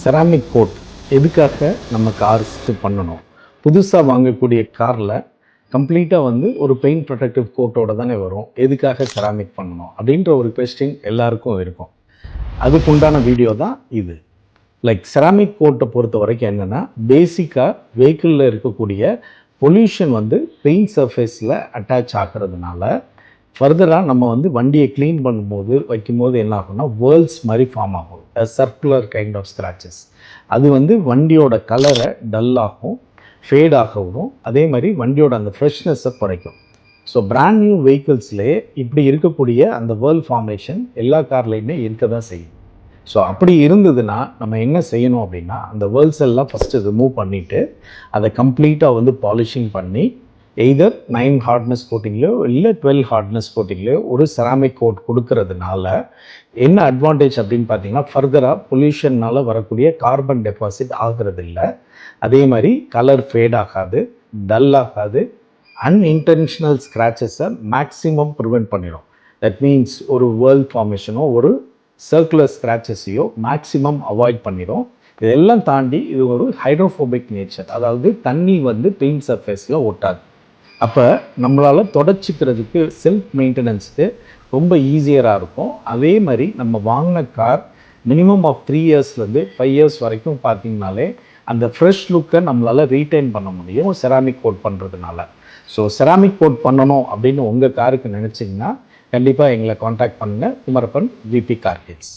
Ceramic code எதுக்காக நம்ம கார்ஸ்க்கு பண்ணணும்? புதுசாக வாங்கக்கூடிய காரில் கம்ப்ளீட்டாக வந்து ஒரு பெயிண்ட் ப்ரொடெக்டிவ் கோட்டோட தானே வரும். எதுக்காக செராமிக் பண்ணணும் அப்படின்ற ஒரு கொஸ்டின் எல்லாருக்கும் இருக்கும். அதுக்குண்டான வீடியோ தான் இது. செராமிக் கோட்டை பொறுத்த வரைக்கும் என்னென்னா, பேசிக்காக வெஹிக்கிளில் இருக்கக்கூடிய பொல்யூஷன் வந்து பெயிண்ட் சர்ஃபேஸில் அட்டாச் ஆகிறதுனால ஃபர்தராக நம்ம வந்து வண்டியை க்ளீன் பண்ணும்போது வைக்கும்போது என்ன ஆகும்னா வேர்ல்ஸ் மாதிரி ஃபார்ம் ஆகும். Circular kind of scratches. அது வந்து வண்டியோட கலரை டல்லாகும், ஃபேட் ஆகவும், அதே மாதிரி வண்டியோட அந்த ஃப்ரெஷ்னஸை குறைக்கும். ஸோ பிராண்ட் நியூ வெஹிக்கிள்ஸ்லேயே இப்படி இருக்கக்கூடிய அந்த வேர்ல் ஃபார்மேஷன் எல்லா கார்லேயுமே இருக்க தான் செய்யும். ஸோ அப்படி இருந்ததுன்னா நம்ம என்ன செய்யணும் அப்படின்னா, அந்த வேர்ல்ஸ் எல்லாம் ஃபஸ்ட்டு ரிமூவ் பண்ணிவிட்டு அதை கம்ப்ளீட்டாக வந்து பாலிஷிங் பண்ணி எய்தர் 9 ஹார்ட்னஸ் கோட்டிங்லையோ இல்லை 12 ஹார்ட்னஸ் கோட்டிங்லையோ ஒரு செராமிக் கோட் கொடுக்கறதுனால என்ன அட்வான்டேஜ் அப்படின்னு பார்த்தீங்கன்னா, ஃபர்தராக பொல்யூஷன்னால் வரக்கூடிய கார்பன் டெபாசிட் ஆகிறது இல்லை. அதே மாதிரி கலர் ஃபேட் ஆகாது, டல் ஆகாது, அன்இன்டென்ஷனல் ஸ்க்ராச்சஸை மேக்ஸிமம் ப்ரிவெண்ட் பண்ணிடும். தட் மீன்ஸ் ஒரு வேர்ல் ஃபார்மேஷனோ ஒரு சர்க்குலர் ஸ்க்ராச்சஸையோ மேக்ஸிமம் அவாய்ட் பண்ணிடும். இதெல்லாம் தாண்டி இது ஒரு ஹைட்ரோஃபோபிக் நேச்சர், அதாவது தண்ணி வந்து பெயிண்ட் சர்ஃபேஸில் ஒட்டாது. அப்போ நம்மளால் தொடச்சிக்கிறதுக்கு செல்ஃப் மெயின்டெனன்ஸுக்கு ரொம்ப ஈஸியராக இருக்கும். அதே மாதிரி நம்ம வாங்கின கார் மினிமம் ஆஃப் 3 இயர்ஸ்லேருந்து 5 இயர்ஸ் வரைக்கும் பார்த்திங்கனாலே அந்த ஃப்ரெஷ் லுக்கை நம்மளால் ரீட்டைன் பண்ண முடியும் செராமிக் கோட் பண்ணுறதுனால. ஸோ செராமிக் கோட் பண்ணணும் அப்படின்னு உங்கள் காருக்கு நினச்சிங்கன்னா கண்டிப்பாக எங்களை காண்டாக்ட் பண்ணுங்கள். Kumarappan, VP car kids.